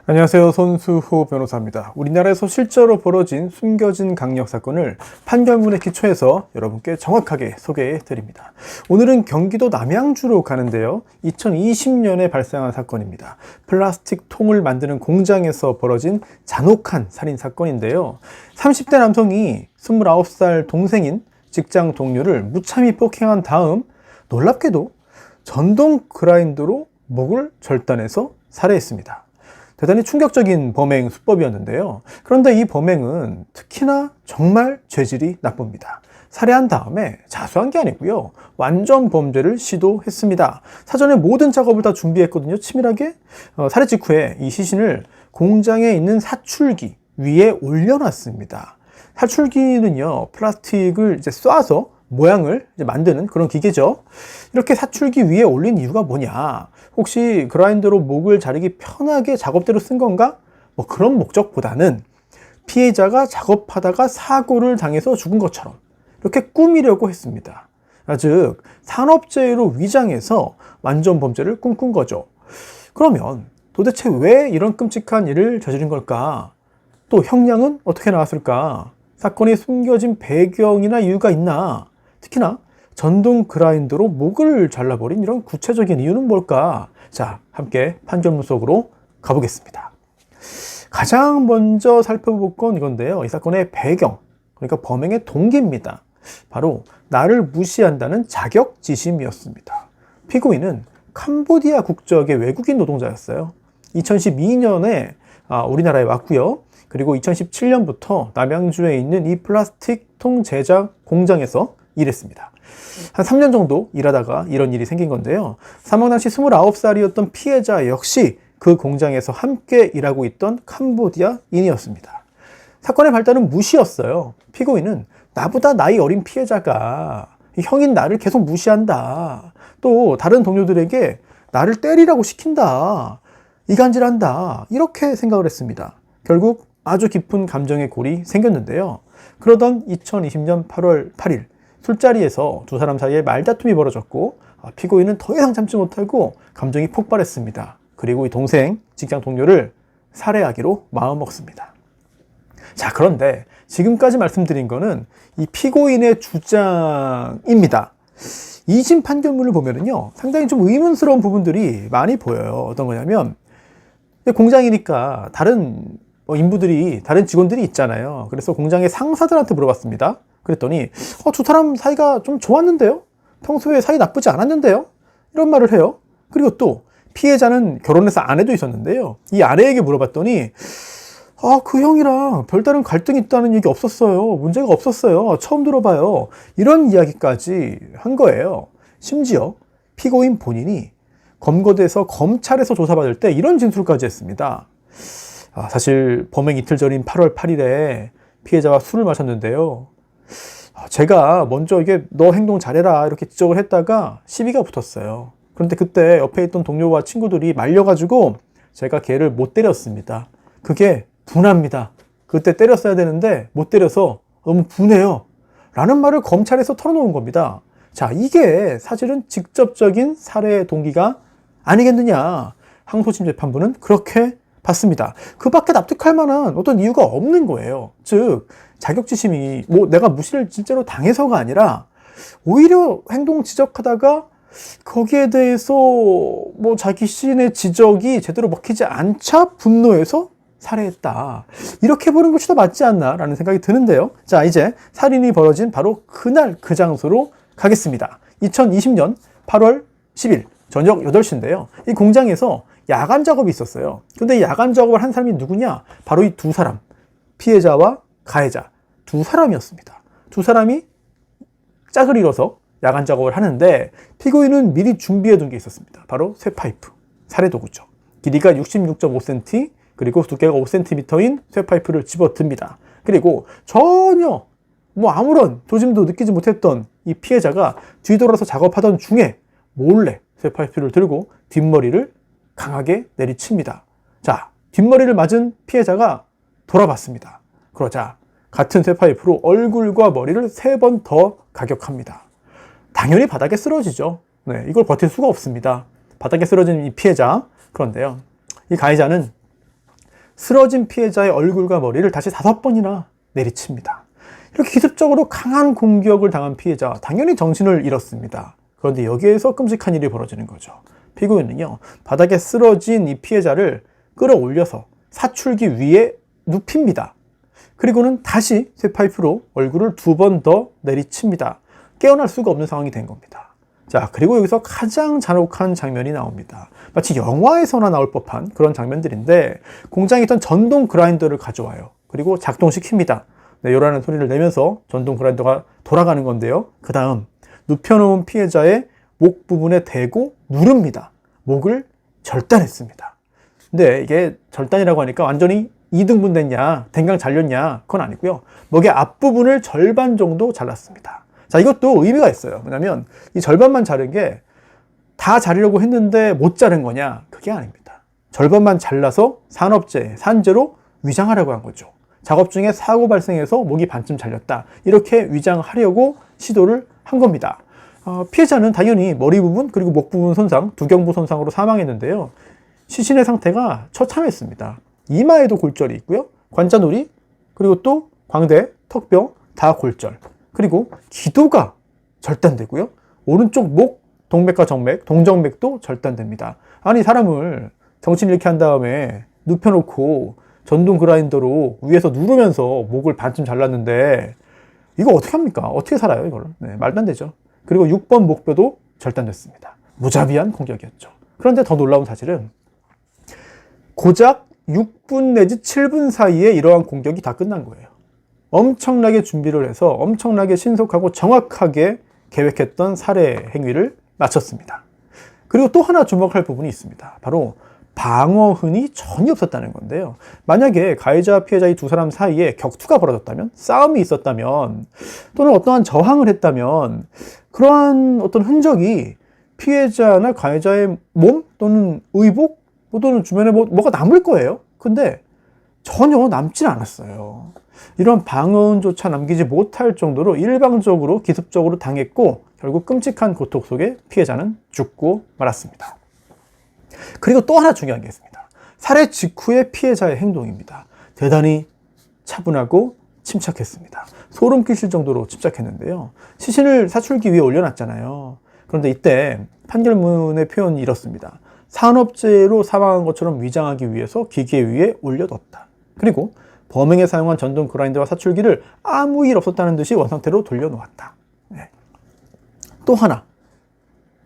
안녕하세요. 손수호 변호사입니다. 우리나라에서 실제로 벌어진 숨겨진 강력 사건을 판결문에 기초해서 여러분께 정확하게 소개해 드립니다. 오늘은 경기도 남양주로 가는데요. 2020년에 발생한 사건입니다. 플라스틱 통을 만드는 공장에서 벌어진 잔혹한 살인 사건인데요. 30대 남성이 29살 동생인 직장 동료를 무참히 폭행한 다음 놀랍게도 전동 그라인더로 목을 절단해서 살해했습니다. 대단히 충격적인 범행 수법이었는데요. 그런데 이 범행은 특히나 정말 죄질이 나쁩니다. 살해한 다음에 자수한 게 아니고요. 완전 범죄를 시도했습니다. 사전에 모든 작업을 다 준비했거든요. 치밀하게. 살해 직후에 이 시신을 공장에 있는 사출기 위에 올려놨습니다. 사출기는요, 플라스틱을 이제 쏴서 모양을 이제 만드는 그런 기계죠. 이렇게 사출기 위에 올린 이유가 뭐냐? 혹시 그라인더로 목을 자르기 편하게 작업대로 쓴 건가? 뭐 그런 목적보다는 피해자가 작업하다가 사고를 당해서 죽은 것처럼 이렇게 꾸미려고 했습니다. 즉 산업재해로 위장해서 완전 범죄를 꿈꾼 거죠. 그러면 도대체 왜 이런 끔찍한 일을 저지른 걸까? 또 형량은 어떻게 나왔을까? 사건이 숨겨진 배경이나 이유가 있나? 특히나 전동 그라인더로 목을 잘라버린 이런 구체적인 이유는 뭘까? 자, 함께 판결문 속으로 가보겠습니다. 가장 먼저 살펴볼 건 이건데요. 이 사건의 배경, 그러니까 범행의 동기입니다. 바로 나를 무시한다는 자격지심이었습니다. 피고인은 캄보디아 국적의 외국인 노동자였어요. 2012년에 우리나라에 왔고요. 그리고 2017년부터 남양주에 있는 이 플라스틱 통 제작 공장에서 일했습니다. 한 3년 정도 일하다가 이런 일이 생긴 건데요. 사망 당시 29살이었던 피해자 역시 그 공장에서 함께 일하고 있던 캄보디아인이었습니다. 사건의 발단은 무시였어요. 피고인은 나보다 나이 어린 피해자가 형인 나를 계속 무시한다. 또 다른 동료들에게 나를 때리라고 시킨다. 이간질한다. 이렇게 생각을 했습니다. 결국 아주 깊은 감정의 골이 생겼는데요. 그러던 2020년 8월 8일 술자리에서 두 사람 사이에 말다툼이 벌어졌고 피고인은 더 이상 참지 못하고 감정이 폭발했습니다. 그리고 이 동생, 직장 동료를 살해하기로 마음먹습니다. 자, 그런데 지금까지 말씀드린 거는 이 피고인의 주장입니다. 2심 판결문을 보면은요, 상당히 좀 의문스러운 부분들이 많이 보여요. 어떤 거냐면 공장이니까 다른 인부들이, 다른 직원들이 있잖아요. 그래서 공장의 상사들한테 물어봤습니다. 그랬더니 두 사람 사이가 좀 좋았는데요? 평소에 사이 나쁘지 않았는데요? 이런 말을 해요. 그리고 또 피해자는 결혼해서 아내도 있었는데요. 이 아내에게 물어봤더니 그 형이랑 별다른 갈등이 있다는 얘기 없었어요. 문제가 없었어요. 처음 들어봐요. 이런 이야기까지 한 거예요. 심지어 피고인 본인이 검거돼서 검찰에서 조사받을 때 이런 진술까지 했습니다. 사실 범행 이틀 전인 8월 8일에 피해자와 술을 마셨는데요. 제가 먼저 너 행동 잘해라 이렇게 지적을 했다가 시비가 붙었어요. 그런데 그때 옆에 있던 동료와 친구들이 말려가지고 제가 걔를 못 때렸습니다. 그게 분합니다. 그때 때렸어야 되는데 못 때려서 너무 분해요. 라는 말을 검찰에서 털어놓은 겁니다. 자, 이게 사실은 직접적인 살해 동기가 아니겠느냐. 항소심 재판부는 그렇게 봤습니다. 그 밖에 납득할 만한 어떤 이유가 없는 거예요. 즉 자격지심이 내가 무시를 진짜로 당해서가 아니라 오히려 행동 지적하다가 거기에 대해서 자기 시인의 지적이 제대로 먹히지 않자 분노해서 살해했다. 이렇게 보는 것이 더 맞지 않나 라는 생각이 드는데요. 자, 이제 살인이 벌어진 바로 그날 그 장소로 가겠습니다. 2020년 8월 10일 저녁 8시인데요. 이 공장에서 야간 작업이 있었어요. 근데 이 야간 작업을 한 사람이 누구냐? 바로 이 두 사람. 피해자와 가해자. 두 사람이었습니다. 두 사람이 짝을 이뤄서 야간 작업을 하는데 피고인은 미리 준비해 둔 게 있었습니다. 바로 쇠파이프. 살해 도구죠. 길이가 66.5cm 그리고 두께가 5cm인 쇠파이프를 집어듭니다. 그리고 전혀 아무런 조짐도 느끼지 못했던 이 피해자가 뒤돌아서 작업하던 중에 몰래 쇠파이프를 들고 뒷머리를 강하게 내리칩니다. 자, 뒷머리를 맞은 피해자가 돌아봤습니다. 그러자 같은 쇠파이프로 얼굴과 머리를 3번 더 가격합니다. 당연히 바닥에 쓰러지죠. 네, 이걸 버틸 수가 없습니다. 바닥에 쓰러진 이 피해자. 그런데요, 이 가해자는 쓰러진 피해자의 얼굴과 머리를 다시 5번이나 내리칩니다. 이렇게 기습적으로 강한 공격을 당한 피해자, 당연히 정신을 잃었습니다. 그런데 여기에서 끔찍한 일이 벌어지는 거죠. 피고인은요, 바닥에 쓰러진 이 피해자를 끌어올려서 사출기 위에 눕힙니다. 그리고는 다시 쇠파이프로 얼굴을 2번 더 내리칩니다. 깨어날 수가 없는 상황이 된 겁니다. 자, 그리고 여기서 가장 잔혹한 장면이 나옵니다. 마치 영화에서나 나올 법한 그런 장면들인데, 공장에 있던 전동 그라인더를 가져와요. 그리고 작동시킵니다. 네, 요라는 소리를 내면서 전동 그라인더가 돌아가는 건데요. 그 다음 눕혀놓은 피해자의 목 부분에 대고 누릅니다. 목을 절단했습니다. 근데 이게 절단이라고 하니까 완전히 2등분 됐냐, 댕강 잘렸냐, 그건 아니고요. 목의 앞부분을 절반 정도 잘랐습니다. 자, 이것도 의미가 있어요. 왜냐면 이 절반만 자른 게 다 자르려고 했는데 못 자른 거냐? 그게 아닙니다. 절반만 잘라서 산업재해, 산재로 위장하려고 한 거죠. 작업 중에 사고 발생해서 목이 반쯤 잘렸다. 이렇게 위장하려고 시도를 한 겁니다. 피해자는 당연히 머리 부분 그리고 목 부분 손상, 두경부 손상으로 사망했는데요. 시신의 상태가 처참했습니다. 이마에도 골절이 있고요. 관자놀이, 그리고 또 광대, 턱뼈 다 골절. 그리고 기도가 절단되고요. 오른쪽 목, 동맥과 정맥, 동정맥도 절단됩니다. 아니, 사람을 정신 잃게 한 다음에 눕혀놓고 전동 그라인더로 위에서 누르면서 목을 반쯤 잘랐는데 이거 어떻게 합니까? 어떻게 살아요, 이걸? 네, 말도 안 되죠. 그리고 6번 목뼈도 절단됐습니다. 무자비한 공격이었죠. 그런데 더 놀라운 사실은 고작 6분 내지 7분 사이에 이러한 공격이 다 끝난 거예요. 엄청나게 준비를 해서 엄청나게 신속하고 정확하게 계획했던 살해 행위를 마쳤습니다. 그리고 또 하나 주목할 부분이 있습니다. 바로 방어흔이 전혀 없었다는 건데요. 만약에 가해자, 피해자 이 두 사람 사이에 격투가 벌어졌다면, 싸움이 있었다면, 또는 어떠한 저항을 했다면 그러한 어떤 흔적이 피해자나 가해자의 몸 또는 의복 또는 주변에 뭐가 남을 거예요. 근데 전혀 남진 않았어요. 이런 방어흔조차 남기지 못할 정도로 일방적으로 기습적으로 당했고 결국 끔찍한 고통 속에 피해자는 죽고 말았습니다. 그리고 또 하나 중요한 게 있습니다. 살해 직후의 피해자의 행동입니다. 대단히 차분하고 침착했습니다. 소름 끼칠 정도로 침착했는데요. 시신을 사출기 위에 올려놨잖아요. 그런데 이때 판결문의 표현이 이렇습니다. 산업재해로 사망한 것처럼 위장하기 위해서 기계 위에 올려뒀다. 그리고 범행에 사용한 전동 그라인더와 사출기를 아무 일 없었다는 듯이 원상태로 돌려놓았다. 네. 또 하나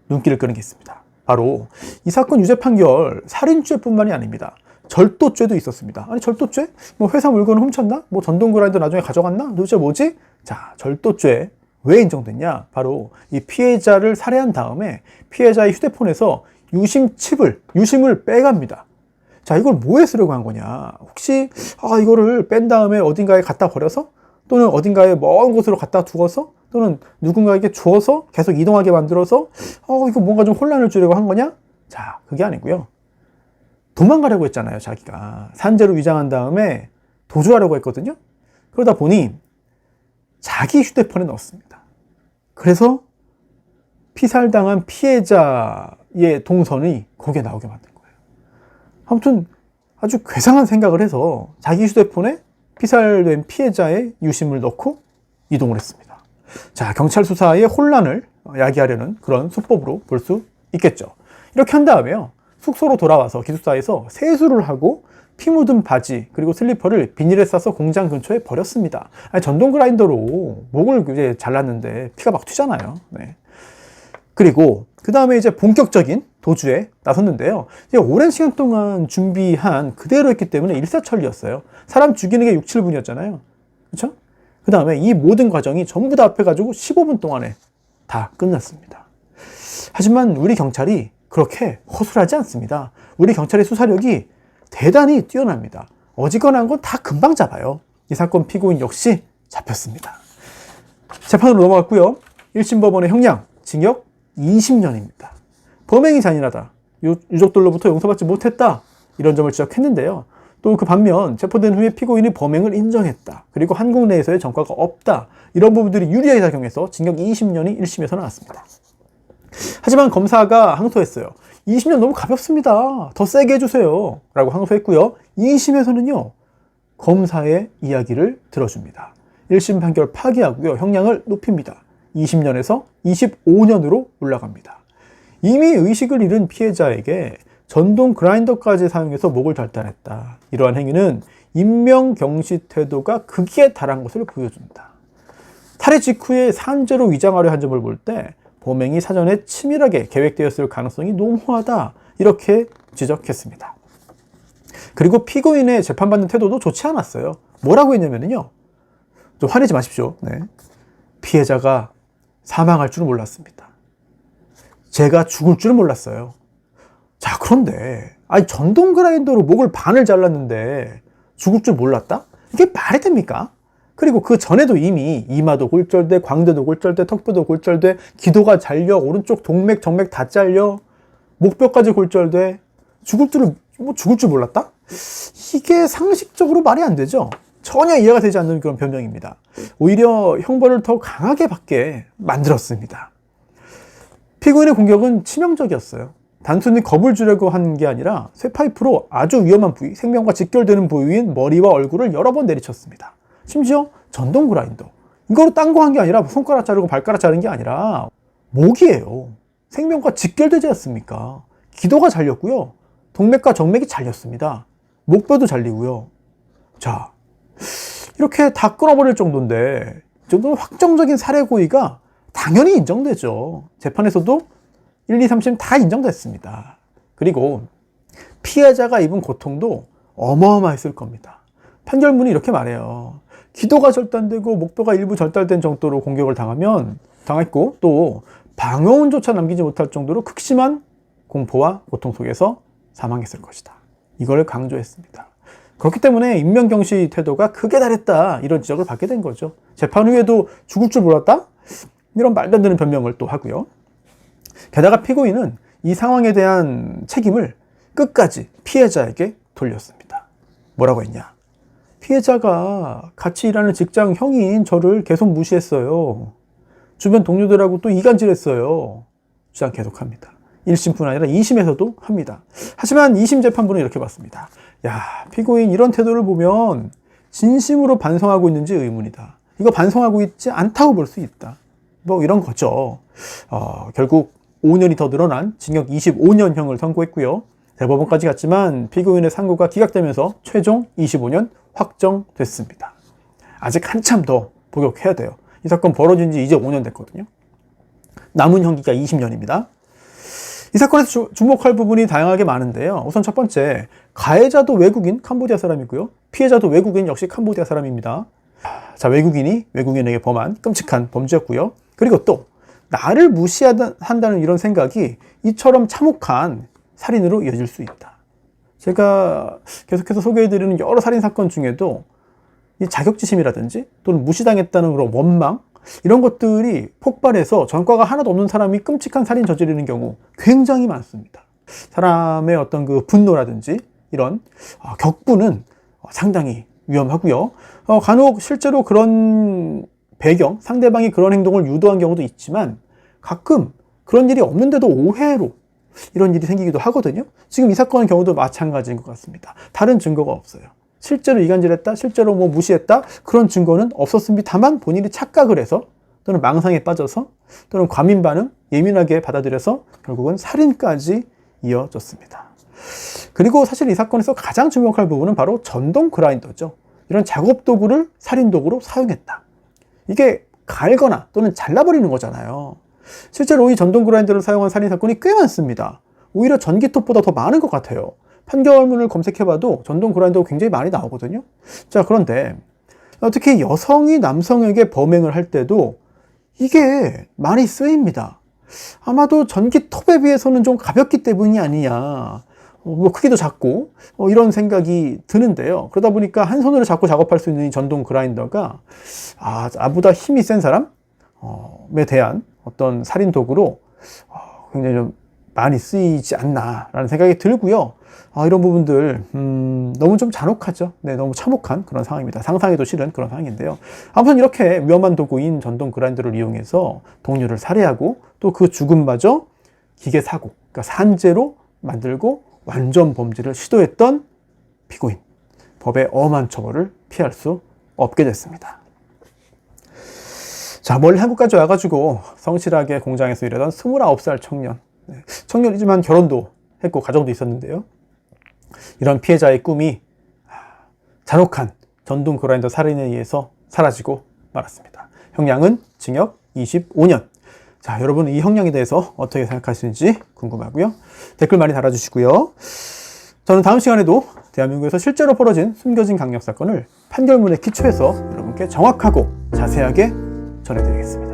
눈길을 끄는 게 있습니다. 바로 이 사건 유죄 판결 살인죄뿐만이 아닙니다. 절도죄도 있었습니다. 아니, 절도죄? 뭐 회사 물건을 훔쳤나? 뭐 전동 그라인더 나중에 가져갔나? 도대체 뭐지? 자, 절도죄 왜 인정됐냐? 바로 이 피해자를 살해한 다음에 피해자의 휴대폰에서 유심을 빼갑니다. 자, 이걸 뭐에 쓰려고 한 거냐? 혹시 이거를 뺀 다음에 어딘가에 갖다 버려서, 또는 어딘가에 먼 곳으로 갖다 두어서, 또는 누군가에게 주어서 계속 이동하게 만들어서 이거 뭔가 좀 혼란을 주려고 한 거냐? 자, 그게 아니고요. 도망가려고 했잖아요. 자기가 산재로 위장한 다음에 도주하려고 했거든요. 그러다 보니 자기 휴대폰에 넣었습니다. 그래서 피살당한 피해자의 동선이 거기에 나오게 만든 거예요. 아무튼 아주 괴상한 생각을 해서 자기 휴대폰에 피살된 피해자의 유심을 넣고 이동을 했습니다. 자, 경찰 수사의 혼란을 야기하려는 그런 수법으로 볼 수 있겠죠. 이렇게 한 다음에요, 숙소로 돌아와서 기숙사에서 세수를 하고 피 묻은 바지 그리고 슬리퍼를 비닐에 싸서 공장 근처에 버렸습니다. 아니, 전동 그라인더로 목을 이제 잘랐는데 피가 막 튀잖아요. 네. 그리고 그 다음에 이제 본격적인 도주에 나섰는데요. 이제 오랜 시간 동안 준비한 그대로 했기 때문에 일사천리였어요. 사람 죽이는 게 6, 7분이었잖아요. 그렇죠? 그 다음에 이 모든 과정이 전부 다 합해가지고 15분 동안에 다 끝났습니다. 하지만 우리 경찰이 그렇게 허술하지 않습니다. 우리 경찰의 수사력이 대단히 뛰어납니다. 어지간한 건 다 금방 잡아요. 이 사건 피고인 역시 잡혔습니다. 재판으로 넘어갔고요. 1심 법원의 형량, 징역 20년입니다. 범행이 잔인하다, 유족들로부터 용서받지 못했다, 이런 점을 지적했는데요. 또 그 반면 체포된 후에 피고인이 범행을 인정했다, 그리고 한국 내에서의 전과가 없다, 이런 부분들이 유리하게 작용해서 징역 20년이 1심에서 나왔습니다. 하지만 검사가 항소했어요. 20년 너무 가볍습니다. 더 세게 해주세요. 라고 항소했고요. 2심에서는요, 검사의 이야기를 들어줍니다. 1심 판결 파기하고요, 형량을 높입니다. 20년에서 25년으로 올라갑니다. 이미 의식을 잃은 피해자에게 전동 그라인더까지 사용해서 목을 절단했다. 이러한 행위는 인명경시 태도가 극에 달한 것을 보여준다. 살해 직후에 산재로 위장하려 한 점을 볼 때 범행이 사전에 치밀하게 계획되었을 가능성이 농후하다. 이렇게 지적했습니다. 그리고 피고인의 재판받는 태도도 좋지 않았어요. 뭐라고 했냐면요. 좀 화내지 마십시오. 네. 피해자가 사망할 줄은 몰랐습니다. 제가 죽을 줄은 몰랐어요. 자, 그런데 아니 전동 그라인더로 목을 반을 잘랐는데 죽을 줄 몰랐다? 이게 말이 됩니까? 그리고 그 전에도 이미 이마도 골절돼, 광대도 골절돼, 턱뼈도 골절돼, 기도가 잘려, 오른쪽 동맥, 정맥 다 잘려, 목뼈까지 골절돼, 죽을 줄 몰랐다? 이게 상식적으로 말이 안 되죠. 전혀 이해가 되지 않는 그런 변명입니다. 오히려 형벌을 더 강하게 받게 만들었습니다. 피고인의 공격은 치명적이었어요. 단순히 겁을 주려고 한 게 아니라 쇠파이프로 아주 위험한 부위, 생명과 직결되는 부위인 머리와 얼굴을 여러 번 내리쳤습니다. 심지어 전동 그라인더, 이거로 딴 거 한 게 아니라 손가락 자르고 발가락 자른 게 아니라 목이에요. 생명과 직결되지 않습니까? 기도가 잘렸고요, 동맥과 정맥이 잘렸습니다. 목뼈도 잘리고요. 자, 이렇게 다 끊어버릴 정도인데 이 정도는 확정적인 살해 고의가 당연히 인정되죠. 재판에서도 1, 2, 3심 다 인정됐습니다. 그리고 피해자가 입은 고통도 어마어마했을 겁니다. 판결문이 이렇게 말해요. 기도가 절단되고 목뼈가 일부 절단된 정도로 공격을 당했고 또 방어운조차 남기지 못할 정도로 극심한 공포와 고통 속에서 사망했을 것이다. 이걸 강조했습니다. 그렇기 때문에 인명경시 태도가 극에 달했다, 이런 지적을 받게 된 거죠. 재판 후에도 죽을 줄 몰랐다? 이런 말도 안 되는 변명을 또 하고요. 게다가 피고인은 이 상황에 대한 책임을 끝까지 피해자에게 돌렸습니다. 뭐라고 했냐? 피해자가 같이 일하는 직장 형인 저를 계속 무시했어요. 주변 동료들하고 또 이간질했어요. 주장 계속합니다. 1심뿐 아니라 2심에서도 합니다. 하지만 2심 재판부는 이렇게 봤습니다. 야, 피고인 이런 태도를 보면 진심으로 반성하고 있는지 의문이다. 이거 반성하고 있지 않다고 볼 수 있다. 뭐 이런 거죠. 결국 5년이 더 늘어난 징역 25년형을 선고했고요. 대법원까지 갔지만 피고인의 상고가 기각되면서 최종 25년 확정됐습니다. 아직 한참 더 복역해야 돼요. 이 사건 벌어진 지 이제 5년 됐거든요. 남은 형기가 20년입니다. 이 사건에서 주목할 부분이 다양하게 많은데요. 우선 첫 번째, 가해자도 외국인 캄보디아 사람이고요. 피해자도 외국인 역시 캄보디아 사람입니다. 자, 외국인이 외국인에게 범한 끔찍한 범죄였고요. 그리고 또 나를 무시한다는 이런 생각이 이처럼 참혹한 살인으로 이어질 수 있다. 제가 계속해서 소개해드리는 여러 살인사건 중에도 이 자격지심이라든지 또는 무시당했다는 그런 원망, 이런 것들이 폭발해서 전과가 하나도 없는 사람이 끔찍한 살인 저지르는 경우 굉장히 많습니다. 사람의 어떤 그 분노라든지 이런 격분은 상당히 위험하고요. 간혹 실제로 그런 배경, 상대방이 그런 행동을 유도한 경우도 있지만 가끔 그런 일이 없는데도 오해로 이런 일이 생기기도 하거든요. 지금 이 사건의 경우도 마찬가지인 것 같습니다. 다른 증거가 없어요. 실제로 이간질했다, 실제로 뭐 무시했다, 그런 증거는 없었습니다. 다만 본인이 착각을 해서 또는 망상에 빠져서 또는 과민 반응, 예민하게 받아들여서 결국은 살인까지 이어졌습니다. 그리고 사실 이 사건에서 가장 주목할 부분은 바로 전동 그라인더죠. 이런 작업 도구를 살인 도구로 사용했다. 이게 갈거나 또는 잘라버리는 거잖아요. 실제로 이 전동 그라인더를 사용한 살인 사건이 꽤 많습니다. 오히려 전기톱보다 더 많은 것 같아요. 판결문을 검색해봐도 전동 그라인더가 굉장히 많이 나오거든요. 자, 그런데 특히 여성이 남성에게 범행을 할 때도 이게 많이 쓰입니다. 아마도 전기톱에 비해서는 좀 가볍기 때문이 아니냐, 뭐 크기도 작고 이런 생각이 드는데요. 그러다 보니까 한 손으로 잡고 작업할 수 있는 이 전동 그라인더가 나보다 힘이 센 사람에 대한 어떤 살인 도구로 굉장히 좀 많이 쓰이지 않나라는 생각이 들고요. 이런 부분들 너무 좀 잔혹하죠. 네, 너무 참혹한 그런 상황입니다. 상상해도 싫은 그런 상황인데요. 아무튼 이렇게 위험한 도구인 전동 그라인더를 이용해서 동료를 살해하고 또 그 죽음마저 기계 사고, 그러니까 산재로 만들고 완전 범죄를 시도했던 피고인. 법의 엄한 처벌을 피할 수 없게 됐습니다. 자, 멀리 한국까지 와가지고 성실하게 공장에서 일하던 29살 청년. 청년이지만 결혼도 했고 가정도 있었는데요. 이런 피해자의 꿈이 잔혹한 전동 그라인더 살인에 의해서 사라지고 말았습니다. 형량은 징역 25년. 자, 여러분은 이 형량에 대해서 어떻게 생각하시는지 궁금하고요. 댓글 많이 달아주시고요. 저는 다음 시간에도 대한민국에서 실제로 벌어진 숨겨진 강력 사건을 판결문에 기초해서 여러분께 정확하고 자세하게 전해드리겠습니다.